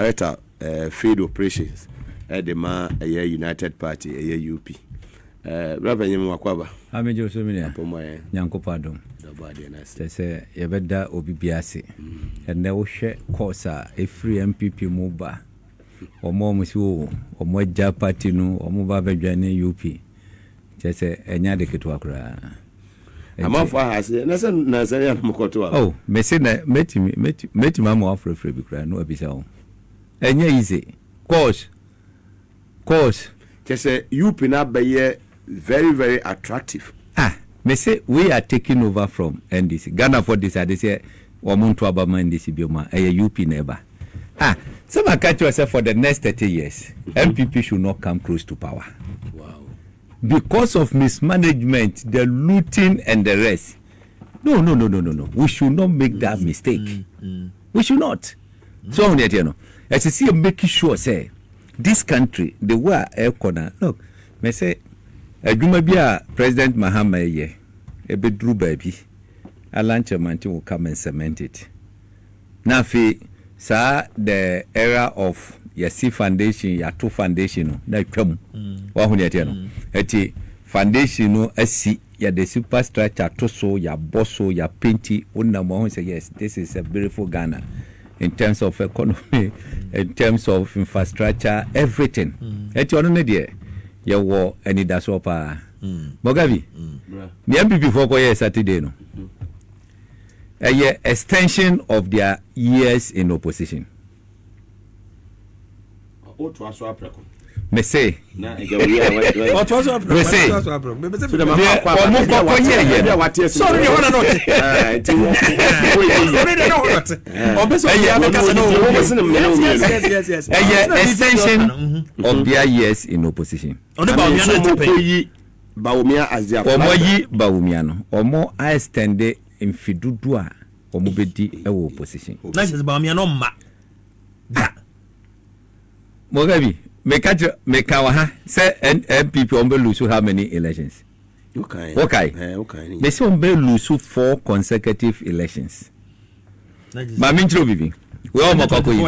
director field operations at the United Party UP. Rabbi Nyamuakwaba. Amejo so many. Nyankopɔ adom. Say yebeda obi biase. And wo hwe course a free NPP mu ba. Omo musi wo omo Agya party no omo ba badwane UP. Say enya de keto akura. Amafo ahase na se ya mkoto wa. Oh, me say na meti mama afrefre bi kura no abisa ho. Enya easy. Course. Say UP na be very, very attractive. Me say we are taking over from NDC. Ghana for this, they say, Wamuntu Abama NDC Bioma, UP neighbor. Some are catch yourself for the next 30 years. NPP should not come close to power. Wow. Because of mismanagement, the looting and the rest. No. We should not make that mistake. We should not. So, you know, as you see, making sure, say, this country, the way air corner, look, me say, Adwuma bia President Mahamadu ye ebedru baby Asante Bediatuo will come and cement it. Now sa the era of Yasi Foundation, Ato Foundation na twam. Wa hu ne tie no. Eti foundation no asi ya the superstructure to so ya bosso ya painti una mo say yes, this is a beautiful Ghana in terms of economy, in terms of infrastructure, everything. Eti ono ne die ye wo any that's up Bogabi the NPP for Saturday no a year extension of their years in opposition. Me say extension of their years in opposition. Bawumia Agyapong. Omo yi Bawumia no. Omo a extended in fidudu a omo bedi e wo opposition. Na je Bawumia no ma. Mogabi, make our ha say NPP ombe lose how many elections? Okay. They say ombe lose 4 consecutive elections. Ma minchiro bibi. We all mokoko yi.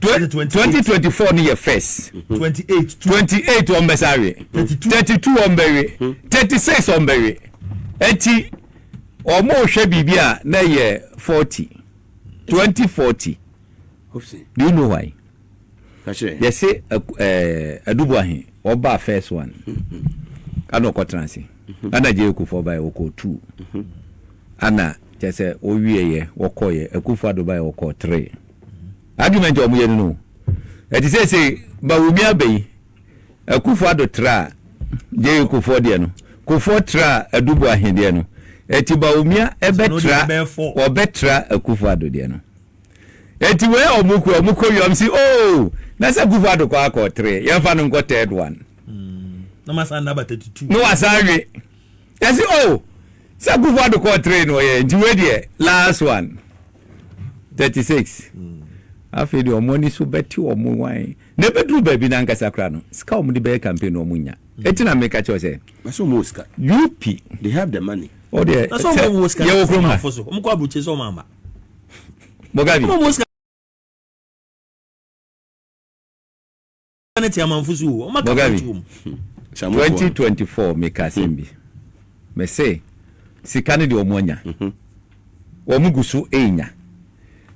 2024 ni your first. 28 on Besari. 32 on Berry. 36 on Berry. Eti or more Shabibia na year 40. 2040. Do you know why? They say a dubahi or bar first one. Ano kotransi. Ana je Akufo by oko 2. Ana just say owiye okoye Akufo Addo by oko 3. Argument omu ye no. It is say Bawumia be Akufo Addo tra je Akufo de no. Akufo tra adubu ahende no. Eti Bawumia ebetra obetra Akufo Addo de no. Eti we omuko yom si oh na say Akufo Addo kwa 3 yemfa no nko third one. No masanda ba 32. No asare. Yes oh say Akufo Addo kwa 3 no ye nti we de last one 36. Afedi omoni so beti omo wan na bedru baby na nkasa kra no ska omo de be campaign omo nya eti na make cho say so moska UP they have the money oh there na so omo moska ye wo kroma omo kwa buche so mama Bogabi omo moska na ti amanfusu o omo ka 2024 make asembi me say sikane de omo nya omo gusu enya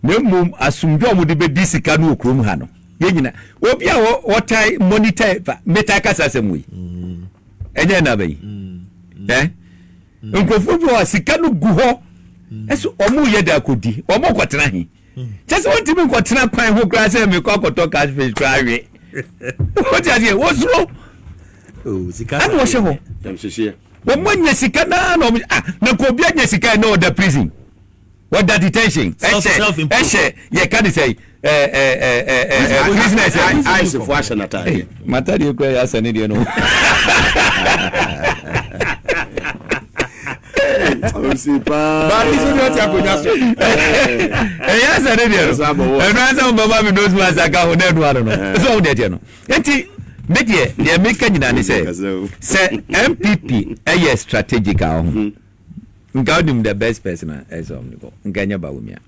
Nemum asumjo mu de be disika no okrom ha no ye nyina obi a wotai monitor meta kasa semwe enye na bai nkofo bi wa sika no gu ho eso omu ye da kodi omu kwotena hi chese won timi kwotena kwan ho kra se me kwakoto cash fish kra we what are you wosro oh sika an wo she ho dem shishie wo monya sika na no na ko bi anya sika na the prison. What that detention? Yeah, can you say business? I see for Asante. Matter you go Asante you know. But this is not Yakunya. Yes, I did. And ransom Baba me knows my Zaka who never know. So that you know. Enti media they make Kenya say MPP a strategic Ngaudim the best person as of Nganya Bawumia.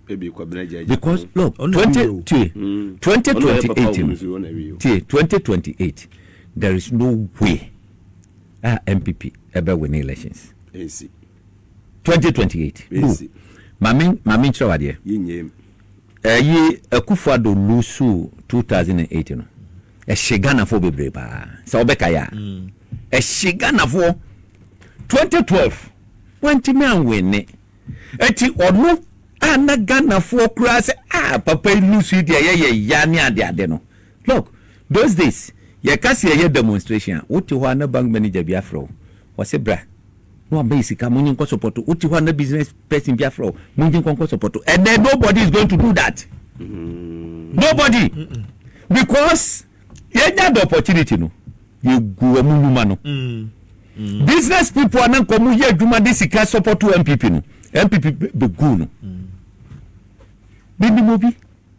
Because look, 2028, there is no way MPP ever win elections. 2028. No. Mami chawade. Akufo Addo lose 2008 no. E shigana fo bebre ba. Sa obeka ya. E shigana fo 2012. Wanti me anwene. Eti ono ana Ghana for crass papa lose dia ya ni ade no. Look, those days ye kasi ye demonstration. Uti ho na bank manager Biafra. Wase bra. No basic money ko support. Uti ho na business person Biafra. Money ko support. And then nobody is going to do that. Nobody. Because ye had the opportunity no. You go amuma no. Business people anan komu ye adwuma de sika support to NPP no. NPP be go no. Bibi mobi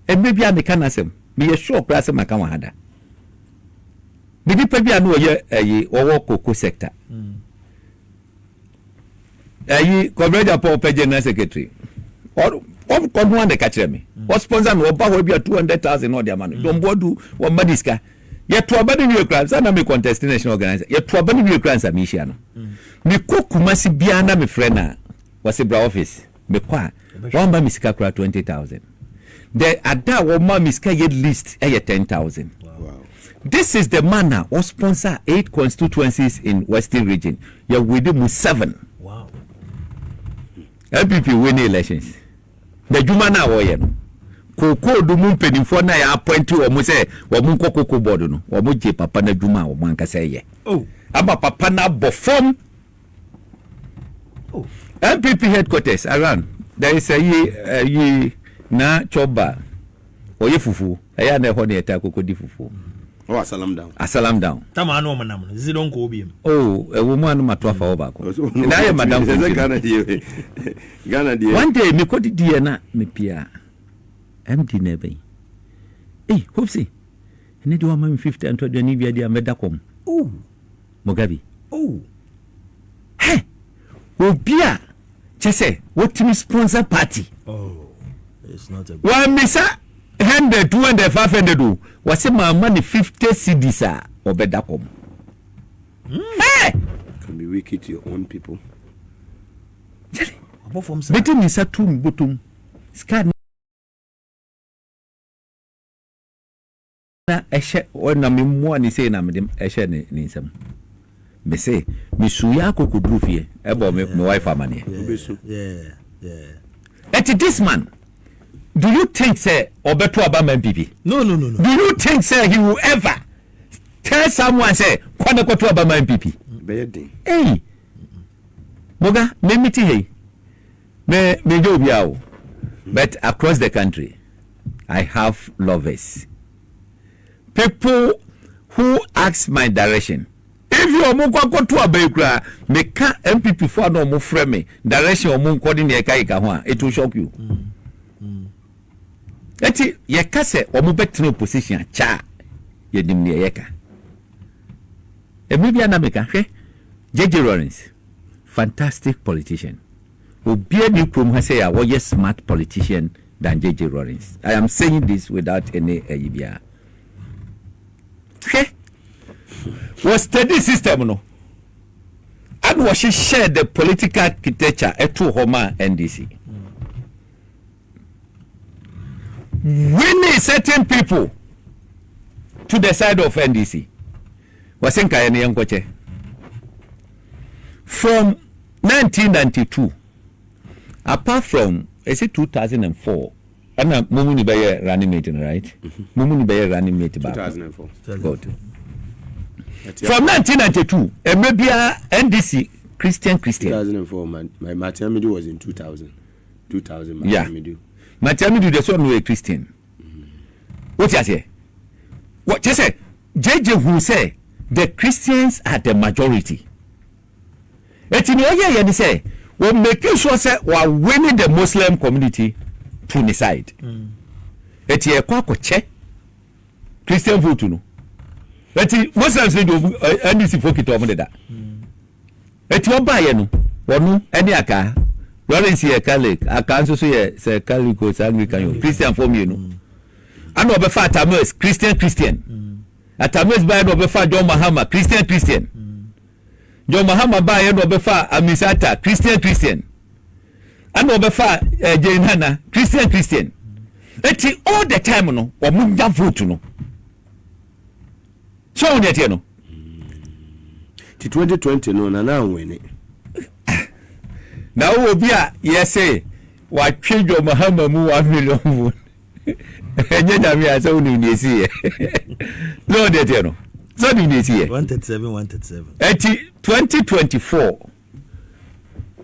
e maybe am kan asem me ye sure pra asem aka wan hada bibi pa bia no ye owo koko sector Kwabena Agyapong general secretary or come one dey catch me or sponsor no ba ho bia 200,000 no dey man don bodu wo madiska ye to abani we crimes na me contest national organizer ye to abani we crimes am issue no me kokuma si bia na me friend na was bra office me kwa one ba misika kra 20,000 the ada wo ma misika ye list 10,000. Wow. This is the man who sponsor 8 constituencies in Western region. You with him 7. Wow. NPP win elections. The juma na wo ye no. Koko do mu pedinfo na ya appoint wo mu say wo mu kokoko board no. Wo mu je papa na juma wo man ka say ye. Oh. Aba papa na bofom. Oh. NPP headquarters around. There is a ye na choba oye fufu eya na ho na eta kokodi fufu oh asalam down tama anu manam zi don ko obi oh ewo mu anu mato afa oba ko na ye madam Ghana die one day me kodi die na me pia MD na be Hopeson ene di wa ma 50 and 20 ni bia dia meda kom oh Mugabe oh he obia chese what me sponsor party oh it's not a wa misa 100 200 500 do wase ma money 50 cedis obeda kom hey can be wicked to your own people abo from sa beti misa tum botum scan na ehye ona me mo ani say na me ehye ni nsam me say me suya kokodru fie ebo me wife amane yeah at this man do you think say obeto abama MPP no do you think say he will ever tell someone say kwana kwato abama MPP beyedin hey moga me miti hey me do biao but across the country I have lovers, people who ask my direction. If you are go to a bakery, make MPP for no more frame me direction or moon coding the Kaika, it will shock you. Let's see, ye kase or mo bet no position, cha ye dim near yeka. And maybe an American, JJ Lawrence, fantastic politician. Who be a new prom has say, a yes, smart politician than JJ Lawrence. I am saying this without any idea. Okay. Was steady system no and was she share the political architecture to Homa NDC winning certain people to the side of NDC was in Kayani Yankoche from 1992 apart from is it 2004 and Mumuni Baye running meeting right Mumuni Baye running meeting 2004 good. From 1992, maybe NDC Christian. 2004, my Matamidu was in 2000. 2000, yeah. Matamidu, the son was a Christian. What you say? What you say? JJ who say the Christians are the majority. And in your year, you say, we're making sure that we're winning the Muslim community to the side. And you are Christian vote, you know. Eti Muslims need NDC folk to omo da. Eti oba ye no wonu eni aka Lawrence here Catholic, I can also say Catholic or Anglican, Christian for me, no. I know about Atamus, Christian. Atamus by no befa John Mahama, Christian. John Mahama by no befa Amisata, Christian. I know befa Jane Hannah, Christian. Let's see all the time, no, or Munda vote, no. So, yet, you know. 2020, no, now win it. Now, will be a yes, say, what change your Mahama 1 million vote. And yet, I am so new, see. No, that you know. So, you see. 137. 2024.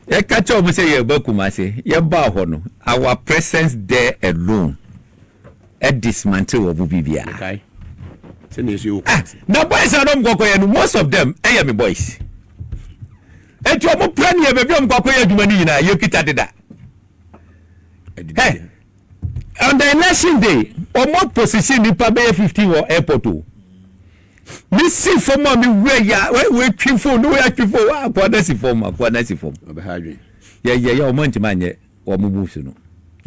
I catch up with say, Bakumase, Yabahono, our presence there alone. At dismantle of Bubibia. Okay. Now, boys are not going, most of them, I am boys. And you are planning a baby on Kokoya Jumanina, you kitted that. Hey, on the election day, or more position in Pabaya 15 or airport 2. Me see for mommy where ya, where you for no way for Quadasi form. Yeah, Monty or Mubusuno.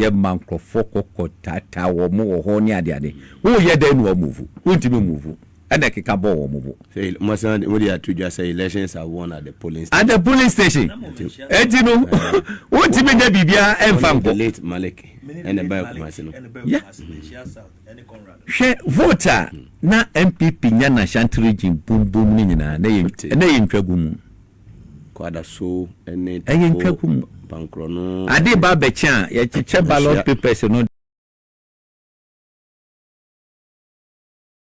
Ye manko foko tata or more horny adiade. Oh, yeah, then we'll move. Won't you move? And I can go move. Say, Masan, what you have to just say elections are won at the polling station. At the polling station. And you know, what you mean, Bibia and Famco late Malik and the Bayo. Yeah, share voter na NPP Yana Shantri Jim Boom Boom Nina, name Tragum. Quada so and Tragum. I did Babachan, yet check ballot papers, you know.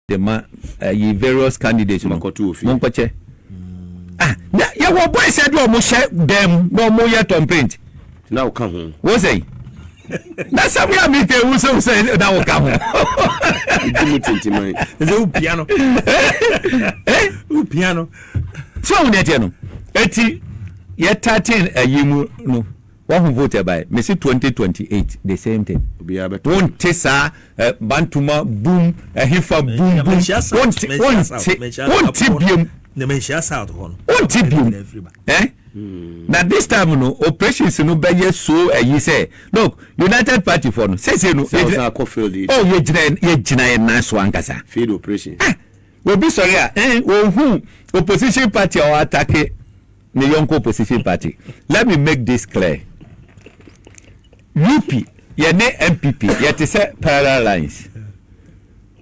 The various candidates, Moncoche. Yeah, what boy said, you almost share them, no more yet on print. Now come home. Was he? That's how we are meeting. Who so say now come home? The piano. Piano. So, Netiano. 80. Yet 13 a year no. One who voted by Messi 2028, the same thing. One Tessa, Bantuma, boom, a Hifa, boom, one tibium, the Messiah's out one tibium. Eh? Now this time, no operations no be so you say, look, United Party for no says you know, oh, you're nice one, Casa. Field operation. We'll be sorry, who opposition party or attack the young opposition party. Let me make this clear. UP, ye ne NPP, ye te say parallel lines.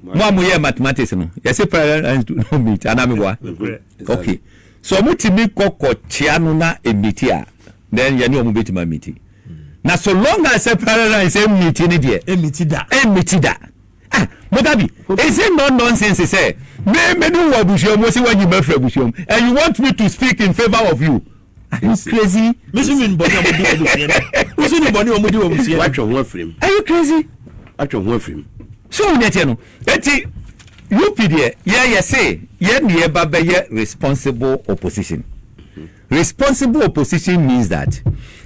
Mwamu ye mathematics no. Ye say parallel lines do not meet. Anamiwa. Okay. So mutimi koko chiano na emitia. Then ye ni omu beti ma miti. Na so long as say parallel lines emiti ni die. Emitida. Ah, Mogabi, is it no nonsense? Say, me no wabushom, what you want you bushom, and you want me to speak in favor of you? Are you crazy? Are you crazy? So, Netiano, you PD, yeah, say, yeah, Baba, responsible opposition. Responsible opposition means that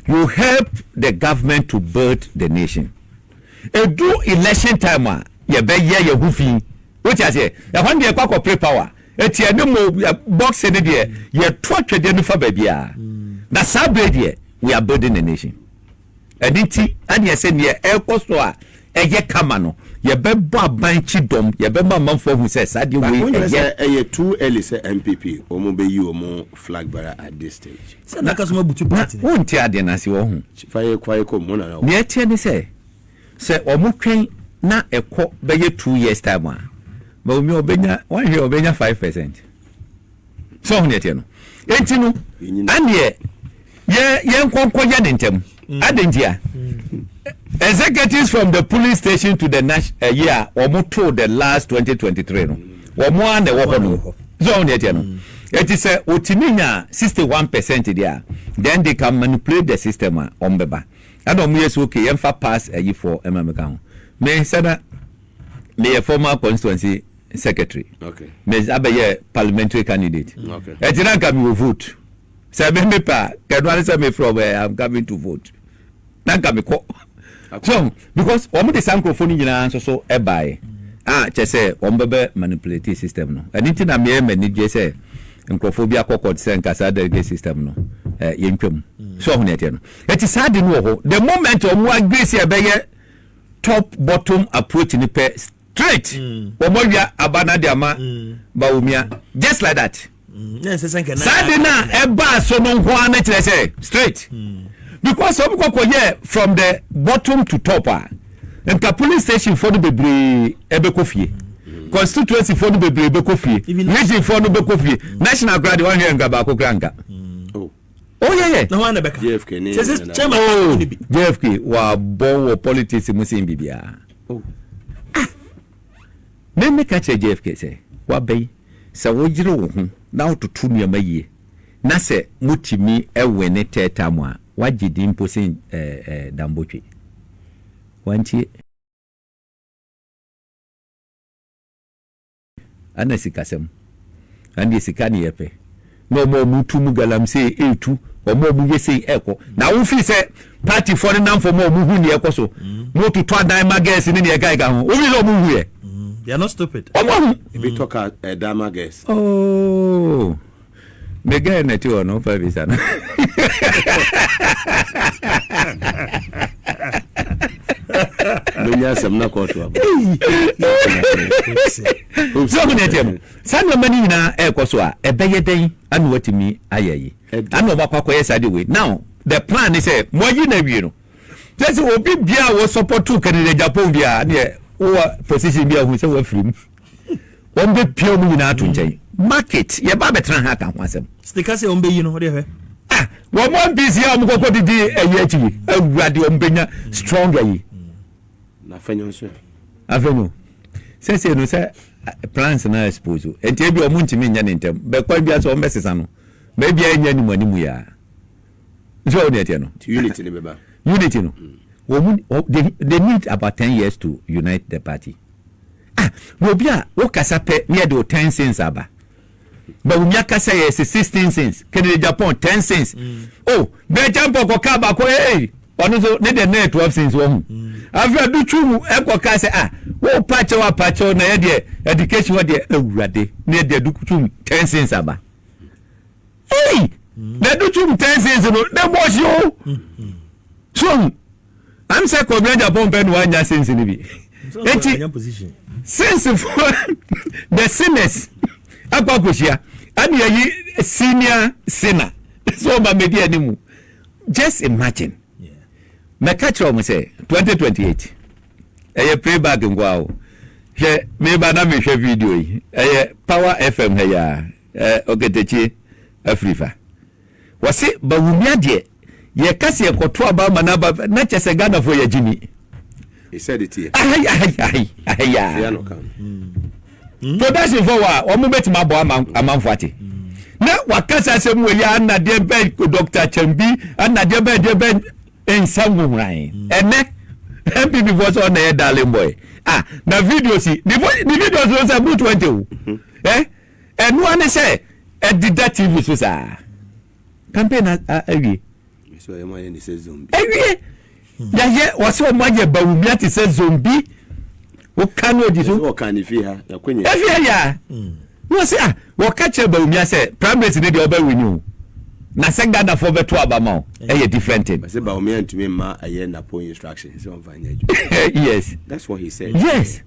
you help the government to build the nation. And do election time. Ye be ye hufi which I say when dey kwa corporate power etie no mo box ne dey ye twatwe no fa babia na sabe dey we are building a nation editi and ye say ne ekoso a eye kama no ye be bo aban chidom ye be manfo hu say sade we eye too early say MPP omo be yi omo flag bearer at this stage na kaso mabutu party won ti ade na se wo hu faye kwaye ko mo na ne tie ni say omo twen na eko beye 2 years time a Bawumia obenya 1 year obenya 5%. So honete no enti no ane ye nkonko ya nentem adentia executives from the police station to the national year omo to the last 2023 no omo ande wo no so honete no enti say otiminya 61% there then they can manipulate the system ombeba and omo yes okay yemfa pass ayi for emameka me said me a former constituency secretary. Okay. Me abaye parliamentary candidate. Okay. Etina come we vote. Say me pa, kedwan say me from I'm coming to vote. Na come ko. So because omo the microphone nyina so e buy. Che say omo be manipulate system no. Anything na me manage say microphone bi akọ court say nkasa the system no. yentwam so ho nete no it is hard no ho the moment omo agree say be top bottom approach ni pe straight omo wia abana de ama Bawumia just like that sadina eba so no ho ana kire say straight because some kokoye from the bottom to top and the police station for the bebre ebekofie constituency for the bebre ebekofie region for the bekofie national grad one here ngaba ko granga oh yeah no one beka JFK ni JFK wa bo politics musim bibia me catch JFK say wa bay sa wo jire wo ho na ototo nuama yie na se mutimi ewene teta mu a wagidi imposin dambotwe wanti ana sikasem andi sikani yepe no mo mutumu galamsey etu o mo mu yesi eko na wo fi se party for na for mo mu hu ni eko so mo to adan mages ni e guy ga ho o mi lo mu hu ye they are not stupid we talk dama guys oh me guy na ti ono fa bisa na Lunya samna kotu abo. So munetem. Sanwa mani na ekoso a ebeye den anu watimi ayayi. Anu obakwa yes ade we. Now the plan is say moyi na wie no. Just obi bia wo support to Kennedy Agyapong bia na wo position bia hu say wo free. Won be pio mu nyina to nchen. Market ye ba betra ha kan ho asem. Sticker say on be yi no de hwe. Wo mo busy am kokko didi eyi achi. Awurade o mbenya strong ayi. Afenyo so Afenyo say no say plans na expose enti ebi o muntimi nya ne ntem be kwa bia so o mesesa no be bia nya ni manimu ya so ne tie no unity ne beba unity no they need about 10 years to unite the party wo bia wo kasa pe near the 10 cents aba Bawumia kasa yes 16 cents Kennedy Agyapong 10 cents oh be jampo ko ka ba ko ono so ne de net 12 cents wo hu afia du chumu ekoka se wo pache na ye de education wo de awurade ne de du chumu 10 cents aba na du chumu 10 cents no de mo shi so am say Kwabena Agyapong pen wanya cents ni bi enti sense for the sinners akwakoshia ani yi senior sinner so ba media ni mu just imagine me catch you say 2028 playback ngwa she me ba na me hwe video yi Power FM he ya ogetechi Afrifa wase Bawumia de ye kase ekoto aba manaba na chese Ghana for ya jimi he said it here ya no come production for wa o mu betima bo amanfati na wakasa se mu ya na de be Dr. Chambi na de be ensangu rai ene NPP was on the darling boy na video see the videos was about 20 and one say did that TV so sa campaign awie so e mo ye ni say zombie awie ya ye was o maje Bawumia ti say zombie o kanu di so o kan fi ha ya kwenye awie ya no say wo ka che Bawumia say prime minister dey oba winu na se Ghana for beto abama a different thing. Say Bawumia to me ma aye NAPO instructions on fanya. Yes. That's what he said. Yes.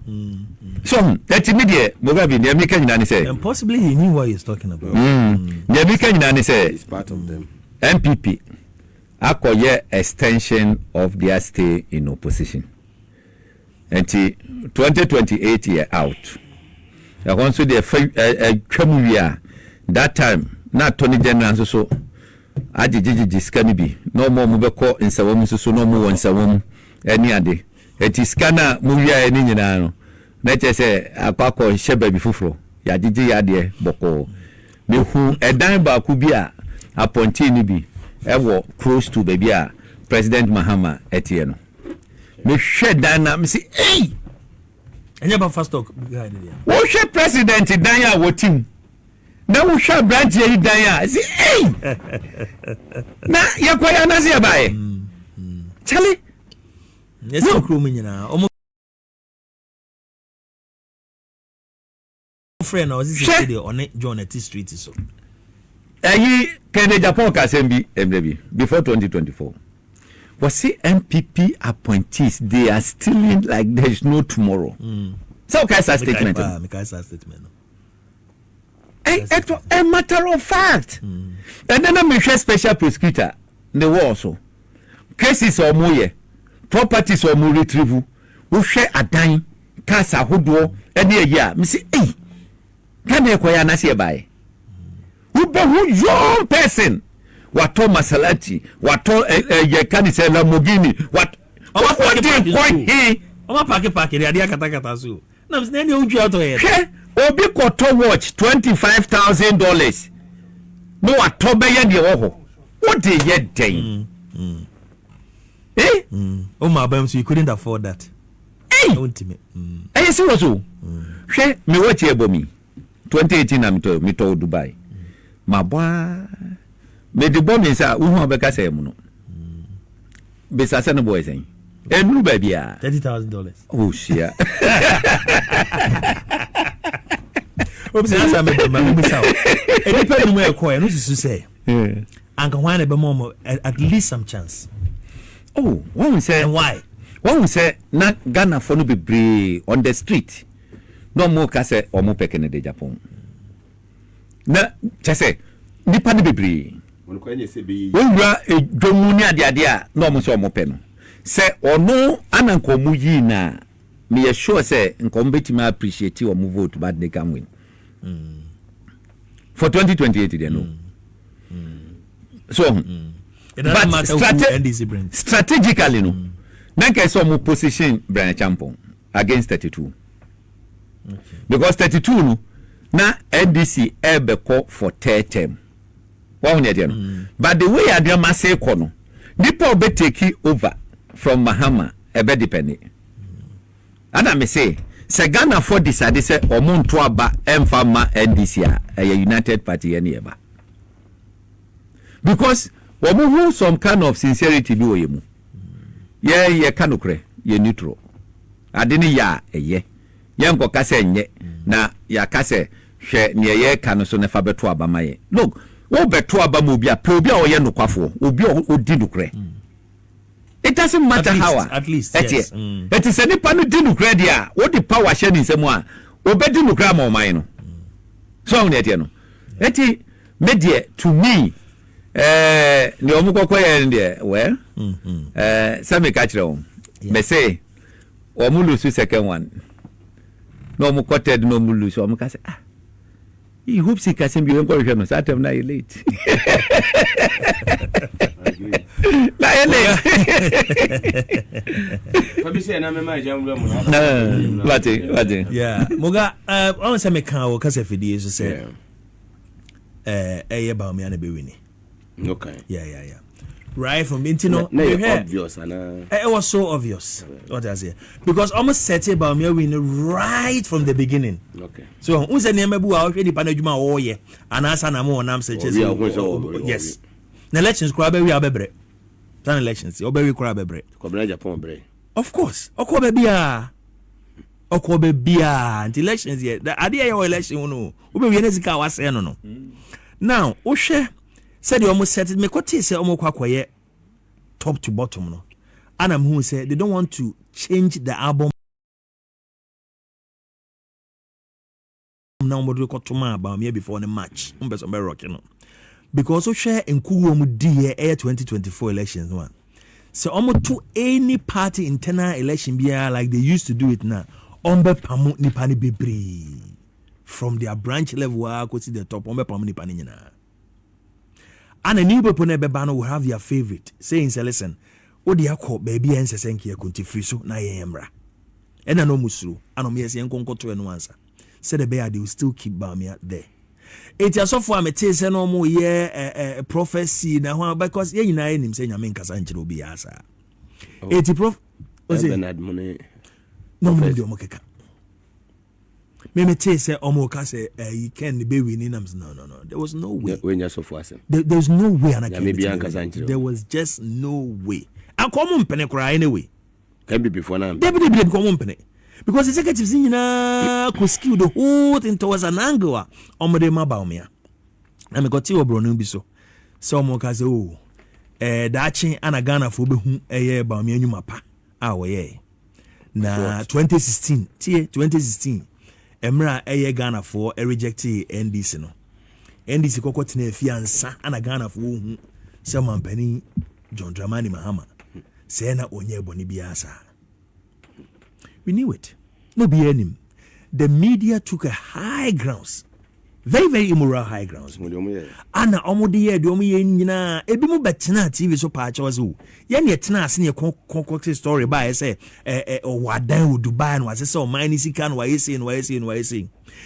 So that immediate Mugabe the American nyina say. And possibly he knew what he's talking about. The American nyina say it's part of them. NPP akoye extension of their stay in opposition. Until 2028 year out. I want to the twamwia that time na Tony General so ajijiji skani bi no more mu beko nsawam so no mu wonsawam ani ade eti skana mu wia ani nyina no na chese akwakọ sheba bi fufuro ya jiji ya de boko me hu edan ba ku bi a appointee ni bi ewo close to baby a President Mahama etie no me hwe dan na me si enya ba fast talk guy dey wo hwe president dan ya wotim na wo hwa branch yi dan ya si na yakwaya na se bae chale yes kro mu nyina omo friend na ozi say dey on John T Street so Kennedy Agyapong Kasembi MDB before 2024. Was see NPP appointees, they are stealing like there is no tomorrow. So okay, statement. A matter of fact. And then I'm a special prosecutor. The war also. Cases or more, properties or more retrieval. We share a dime, casa hoodoo, any year. Missy, hey, can you acquire Nasia by? Who young person? What Thomas Salati, what can say Lamborghini, what do you point here? I'm a packet, the idea Katakatasu. No, it's any old out of here. Obi Koto watch $25,000. No, a Tobayan Yoho. What did you day? Eh? Oh, my bum, so you couldn't afford that. Hey, I see what so. She me watch here, me 2018, I'm told me to Dubai. My boy. Me the bomb is a woman beka say mu no. Be sa no boy saying. Enu baby a $30,000. Oh shit. Obi say answer me be say. E depend on where call no susu say. Anka why na be more at least some chance. Oh, one say and why? One say na Ghana for no be brave on the street. No more ka say o mo pe Kennedy Agyapong. Na say nipa no be brave. Wura edwomu ni ade a na omo so omo pe no se ono ananko mu yi na me sure say nkom betima appreciate omo vote but they can win for 2028 they know so it doesn't matter who NDC brings strategically no na nke so omo position Kwabena Agyapong against 32 because 32 no na NDC ebe call for third term. But the way Adriama say kono, Nipo be take over from Mahama ebe depending. And I may say Ghana for decide say omuntu aba emfama NDC a United Party any eba. Because omu some kind of sincerity bi oyemu. Ye kanokre, ye neutral. Adini ya eye. Ye nko kase nye na ya kase hwe ne ye kanu so ne fa beto aba maye. Look, wo beto aba mo bia pe obi a oye nokwafo obi odi nukre. It doesn't matter at least yes. It is any panu di nukre dia wo di power share ni nsemu a obedi nukre ma oman no. So on etie no. Eti media to me ni omukoko ye ndie well Sammy ka kire o me say omu lose second one no omu quoted no omu lose omu ka say he hopes he can be going to no satem na late na late Fabisi na me ma jamlu mu what yeah moga on say me kan o ka say fidie so say Bawumia na be wini. Okay. Yeah. Right from Intino. Obvious, it was so obvious. What I say, because almost set Bawumia win right from the beginning. Okay. So who's the name of who already panajuma oh yeah, and as an amo nam say yes. The elections crab we are bebre. Tan elections, or very crab bebre. Kwabena Agyapong bre. Of course. Okobebia. And elections yet. The idea your election no. Ube we nezika wa say no. Now, Oshe said you almost said it. Me kwati say omo kwakwaye top to bottom no. And I'm who say they don't want to change the album. Now we go to my Bawumia before the match. Umbe rocking no. Because Oshe enkuwo mu di 2024 elections one. So almost to any party internal election be like they used to do it now. Ombe pamu ni pani bebre. From their branch level I could see the top ombe pamu ni pani nyina. And a new people will have their favorite saying listen, odi akọ baby ense senki e konti free so na ye emra. E na no musuru anom yes yen konkoto eno answer. Said the bear they will still keep Bawumia there. It is so for me say no more ye prophecy na because ye nyina enim say nyame nkasa nchire obi asa. Eti prof Bernard money. No mo de omo keka. Me say omo ka say you can be winning am no. There was no way. When you so for us. There's no way There was just no way. And come mpene kra anyway. Can be before now. They come mpene. Because the executives in could skew the whole thing towards an angle. Omo de ma Bawumia. Na me got you bro no bi so. so mo ka say oh daachi ana Ghana fo be hu Bawumia nyuma pa woye na 2016 emra Ghana fo reject NDC no NDC kokoti na fiansa ana Ghana fo hu se mampani John Dramani Mahama say na onye boni biasa. We knew it. No be him. The media took a high grounds. Very, very immoral high grounds. Ana omode de omo ye nyina ebi mo betina TV so pa acha so. Ye ne tena ase ne concocted story by say wadan wo Dubai no ase say o man sika no waye say.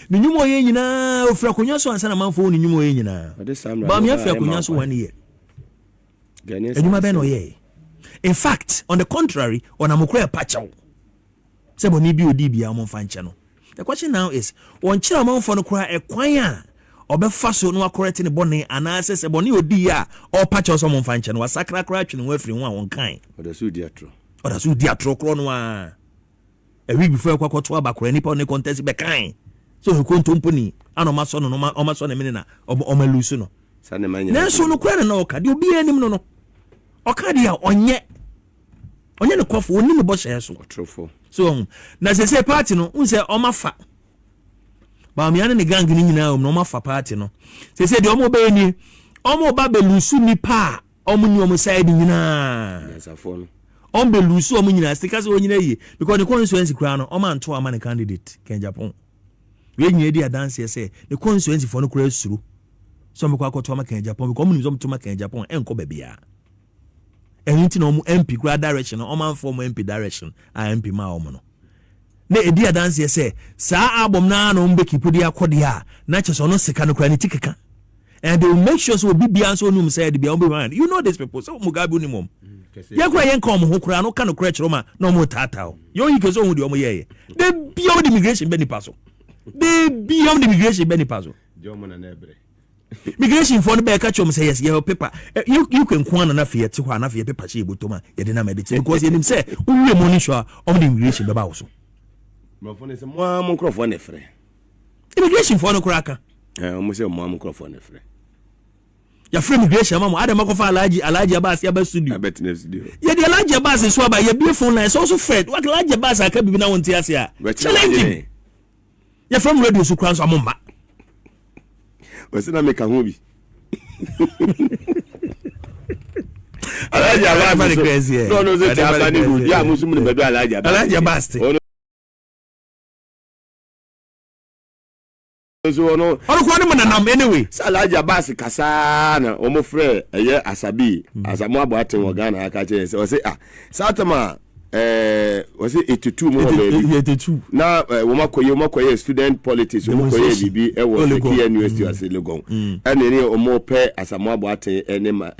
Me nyumo ye nyina ofra konyo so ansa na manfo ni nyumo ye nyina. Ba me afra konyo so 1 year. Enyuma be no ye. In fact, on the contrary, on amokra pacha. Say boni bi odi bia mo fanche no. The question now is, one chira man for no kra ekwan a obefa so no correct ni boni anase se boni odi a or patch so mo fanche no wasakra kra twene wo afiri ho a won kan odasu diatro kro no a week before kwakoto abakora nipa ne contest be kan so he kontomponi ano maso no omaso na mini na omalusu no sane manya na so no kra na oka de obi anim no oka de a onye ne kofo oni ne bo hye so trofo. So na se party no unse omafa Bawumia ne gang ni nyina no omafa party no se de omo be ni omo ba be lusu ni pa omo ni omo side nyina yesafo no omo be lusu omo nyina sika se onyina yi because the constituency kra no omo anto ama ne candidate Ken Agyapong we nyina di dance say the constituency for no kra suru so me kwa akoto ama Ken Agyapong because omo ni so mto ma Ken Agyapong enko ba bia anything on MP grad direction or man form MP direction MP ma omo no na edi dance say sa album na no mbe kipu dia kodia na cheso no sika no kra ni tikeka and they will make sure so bibia so num say de bia on be man. You know these people so Mugabe unimum ya kra yen kom ho kra no ka no kra chiro ma no mo tata o yo yi ke so hu de omo ye de beyond immigration be ni paso de beyond immigration be ni paso jomo na nebre migration for the back catch say yes your paper you can kwana na fear to na fear paper che botoma ye de na medicine because you say we money sure on the immigration baba also my phone is mo microphone free immigration for no kraka mo say mo microphone free ya free immigration mama adam akofa alaji abas ya ba studio abet na studio ye de alaji abas so ba ye be phone line so fred what alaji abas aka bibi na won ti ase a challenge ya from radio so kran so amomba wasina meka hobi alaji abas no ze ta abani ru ya musumu ne bedo alaji abas so no kwa ni manam anyway alaji abas kasa na omo frɛ eye asabi asamo abo aten wo Ghana aka che se o se satama was it 82 mo na wo makoye student politics wo makoye bibi e wo Sekii University as Legon ene ne omo pe asamo abo aten ene ma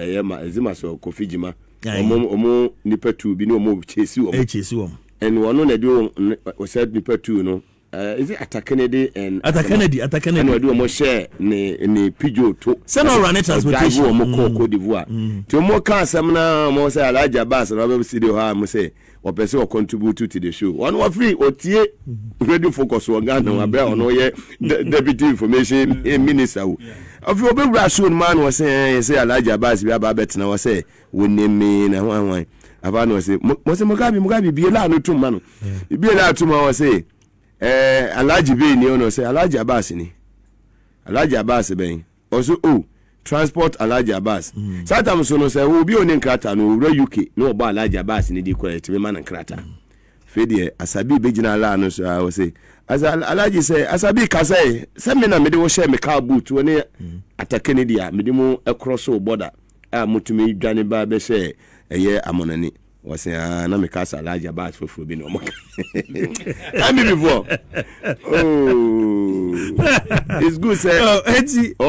ezima so kofijima omo nipa 2 bi ne omo chesi omo en wono na do o said nipa 2 no is it Atta Kennedy and Atta Kennedy and we do omo share ne pijo to se no run transportation omo Cote d'Ivoire ti omo ka asem na omo say alaja bas na be studio ha mo say o person contribute to the show one wa free otie radio focus on Ghana wa bra ono ye deputy information minister o of you be rational man was say alaja bas bi aba bet na was say wonemi na wan aba no say mo say Mugabe bi la no tum ma no bi la tum ma was say alaji be ni ono say alaji abas ni alaji abas ben also transport alaji abas satam so no say wo bi oni nkrata no wura UK no oba alaji abas ni di correct be man nkrata fedie asabi be gina la no so I say as alaji say asabi ka say me na me de wo share me car boot woni Atta Kennedy a me de mo across border a mutumi dwane ba be share eye amonani was na me ka alaji abas for bi no mo I mean before it's good say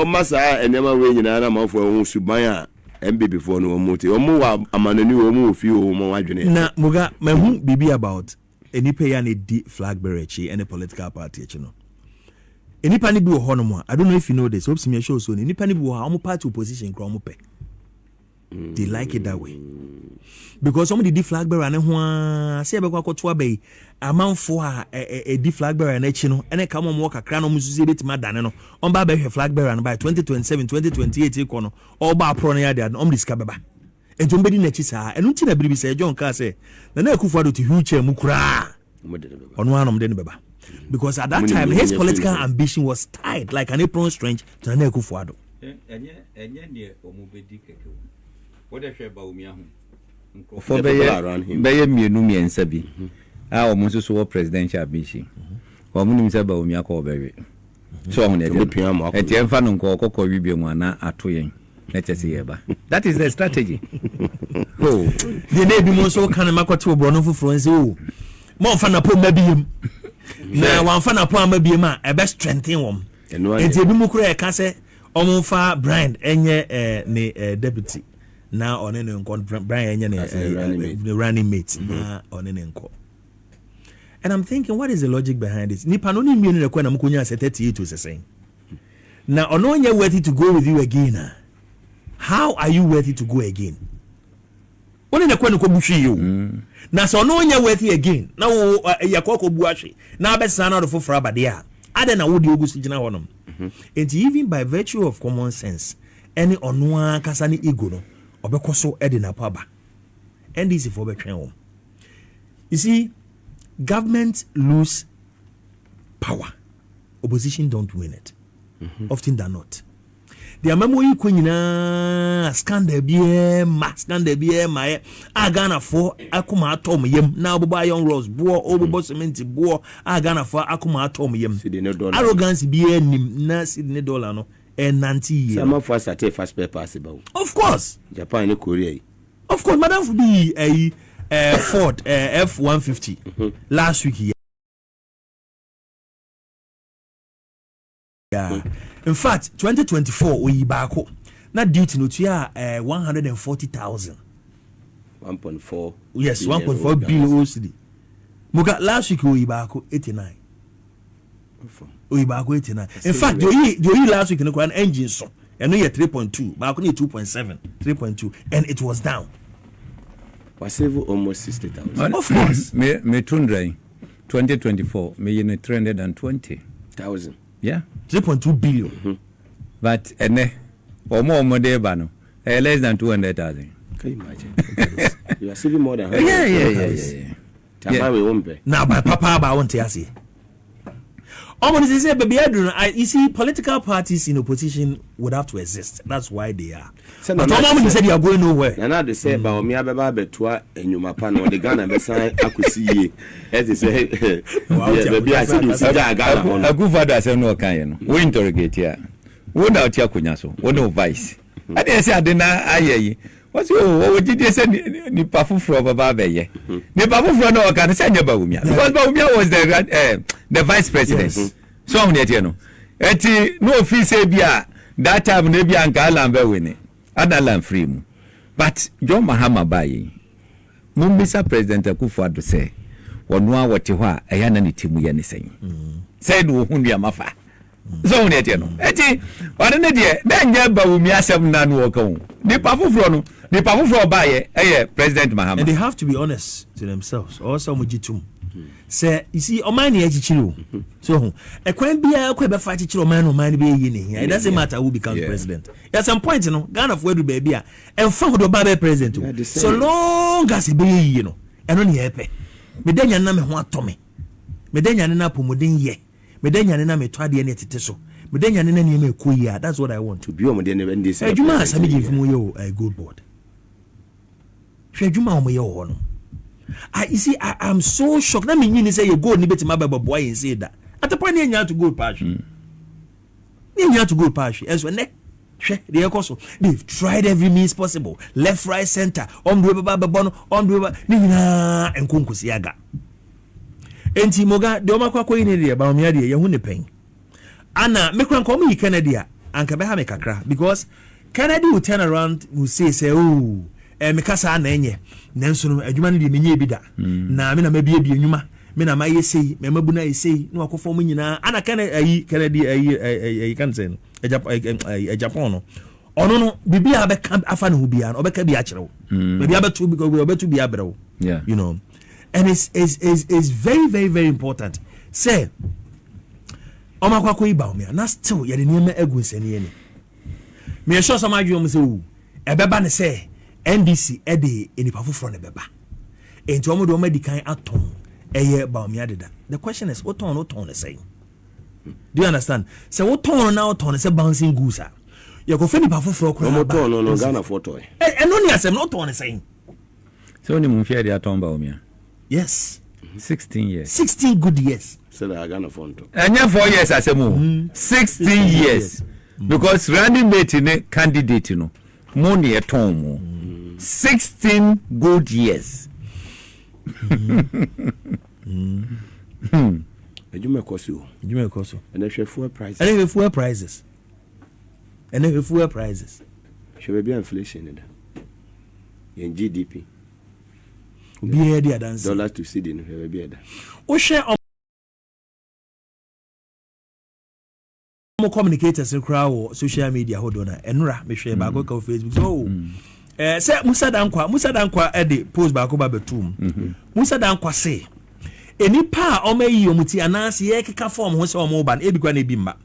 masa enema we nyina na mafo Owusu ban a MB before no mo te omo wa amanani omo ofi o mo wadwene na muga mahu bibi about enipa ya ne di flag bearer chi any political party chi no enipa ne bi wo ho no mo I don't know if you know this hope me show so enipa ne bi wo ha omo party opposition kra omo pe They like it that way. Because somebody di flag bearer and ho say be kwa to abey amount for a di flag bearer and chino and come on walk akra no musu bit madane no on ba be flag bearer and by 2027 2028 kono all ba pro na ya dey on discover beba ento mbedi na chi saa enu ti na biribi say John ka say na Akufo Addo to wheelchair mu kura ono anom de ne beba because at that time his political ambition was tied like an apron string to na Akufo Addo enye ne omubedi keke what if Bawumia ho for be mienu miensa bi a o mo so presidential ambition o mo nim say Bawumia ko bewe so on e tie mfa no nko kokko wibie mu ana ato yen na chese yeba that is the strategy oh the name mo so kan makoto obro no foforo nse o mo mfa na po mabiem na wan fa na po mabiem a e be strengthen wom enti ebi mu kura e ka say omo fa brand enye ne deputy na one ne nko Brian enye the running mate na one ne nko. And I'm thinking, what is the logic behind it? Nipa no ni mienu ne kwa na mkonya 38 to say. Na ono nya worthy to go with you again. How are you worthy to go again? One ne kwa no buhwe you. Na so ono nya worthy again. Na wo yakoko buahwe. Na abesa na do foforo abade a. Ade na wo de ogusi gina honom. And even by virtue of common sense, any onwa kasa ni ego no obekoso ede na paba. NDC for between home. You see, government lose power. Opposition don't win it. Often than not. The memory kunyina scandal bie ma agana for akuma atom yem na oboba young rose bo obobo cement bo agana for akuma atom yem arrogance bie nim na $90 no and 90 some of us at first possible. Of course Japan and Korea. Of course madam for be a Ford F-150 last week. Yeah. In fact, 2024 we back not due to no 140,000. 1.4. Yes, 1.4 billion OCD. Muka last week we back 89. We back 89. In fact, the last week no an engine so and no 3.2, back 2.7, 3.2 and it was down. Was save almost 60,000. Of course. Me tundra 2024 me 320,000. Yeah, 3.2 billion. But or more deba no, less than 200,000. Can you imagine? You are saving more than yeah. Now, by Papa, I want to see. Say, baby, you see, political parties in opposition would have to exist. That's why they are. But said you are going nowhere. And now they say, Bawumia Beba Betua and you mapano, the Ghana Besai, Akusi, as they say, baby, I said, Akufo Addo, I said, no, can you interrogate here? What out here, Kunyaso? What no vice? I didn't say, I didn't aye. What's your did you say Nipa from Baba? Nipa from no can say Bawumia. Because Bawumia was the vice president. So many you know. Eti no fee say bia that time ne bia nka lambe wini. Adalam free mu. But John Mahama bayi. Mumbisa President Akufo Addo say wonwa wote ho a eya na ne timu ye ne sen. Said wo hunu ya mafa. So many you know. Eti wane ne de na nya Bawumia asem na no woka. Nipa foforo no Nipa foforo baye President Mahama. And they have to be honest to themselves. Also mujitum. Say, you see, Omani Ejichiro. So, a quaint be a quabe fight Omani be yin. It doesn't matter who becomes president. At some point, you know, Ghana of where to baby and found the Babe president. So long as he be, you know, and only happy. Medenya name want Tommy. Medenya Napo Modin ye. Medenya name twadi and yet. Medenya name kuya. That's what I want to be on the end. This you must have give me a good board. Shejuma me your honor. You see, I'm so shocked. That means you say you go and bet my baby boy and say that. At the point you have to go past. You have to go past. As when they've tried every means possible. Left, right, center. And kunkusiaga. Enti moga de omakwa ko ine de Bawumia de ye hu ne pen. Ana me kran ko me Kennedy anka be ha me kakra because Kennedy will turn around will say oh me kasa na enye nanso no adwuma no de menye bi da na me na mabie bi enwuma me na maye sei me mabu na sei na wakofo mu nyina ana Kennedy kan say no Agyapong no ono no bibi abeka afa no bia no obeka bi akyerɛw bibi abetu because we obetu bi abrew you know, and it's very very very important say omakwako Bawumia na still ye de niam egu nsani ani me sure some adwom say o ebeba ne say NDC e de enipa foforo ne beba enti omo de omo dikan aton eye Bawumia deda. The question is what ton the same. Do you understand? So what ton now ton say bouncing goose ah. You go feni pa foforo kura. No Ghana photo. E no ni asem no ton the same. So ni mun fear dia ton Bawumia. Yes. 16 years. 16 good years. So that Ghana photo. Anya 4 years asemu. 16 years. Because running mate ne candidate no money e ton mo. 16 good years. Ejuma koso. And if fuel prices. And if fuel prices. Should be inflation in in GDP. Be here the dance. Dollars to cedi no be there. O share more communicators crowd social media hold on enra me share ba go Facebook so say Musa Dankwa e dey post ba ko ba betum Musa Dankwa say enipa o mayi omuti anase ye keka form ho se o mo ba na ebikwa na ebimba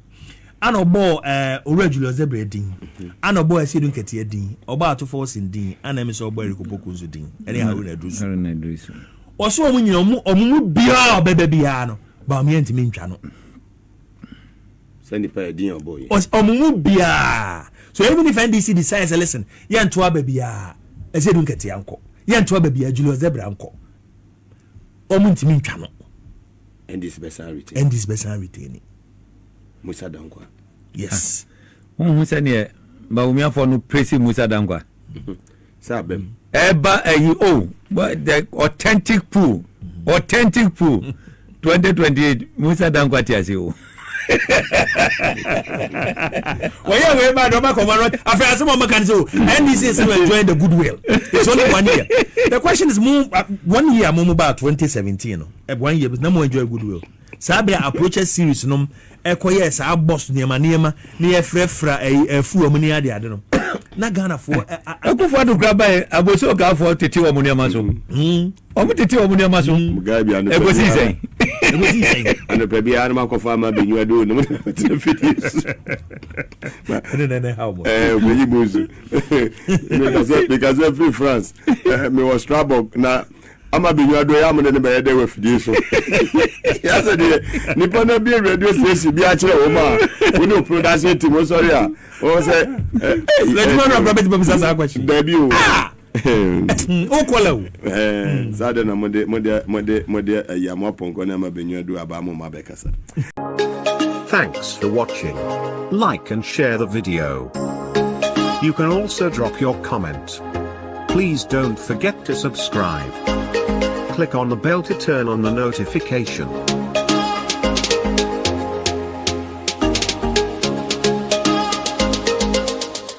ana obo regular zebra din ana obo asidu nkete din obo Ato Forson din ana me so obo erikopoku nzu din ene ha na dusu o so omu nyina omu bia obebe bia no Bawumia ntimi ntwa no send the din obo ye omu bia. So even if NDC decides, listen, ye nto ababia asidu nkete anko ye nto ababia Julius zebra anko omu ntimi ntwa no and this best retain Musa Dankwa. Yes. Who said ne Bawumia for no praise Musa Dankwa. Sabem. Eba but the authentic proof 2028 Musa Dankwa tiasi o. Well, we bad over command. After some of can so NDC is enjoying the goodwill. It's only 1 year. The question is more 1 year more about 2017. 1 year, but no more enjoy goodwill. Sabia approaches series no ekoye sa boss niema na ye frefra fu omuni ade ade no na Ghana for Akufo Addo graba aboso ka for tete omuni amaso omu tete omuni amaso gabby anu egosi say anu pebi anu makofa ma benyu ado no tete fidis ne how much we bozu because every France me was trouble na ama benyu ado ya amune ne be dey we fidis so ya say the nipa na be radio station bi a kire wo ma we no production team sorry o say let's go na Robert Bamisa sa kwachi baby o o kola o zade na mode ya mo ponko na ama benyu ado aba mo ma be kasa. Thanks for watching. Like and share the video. You can also drop your comment. Please don't forget to subscribe. Click on the bell to turn on the notification.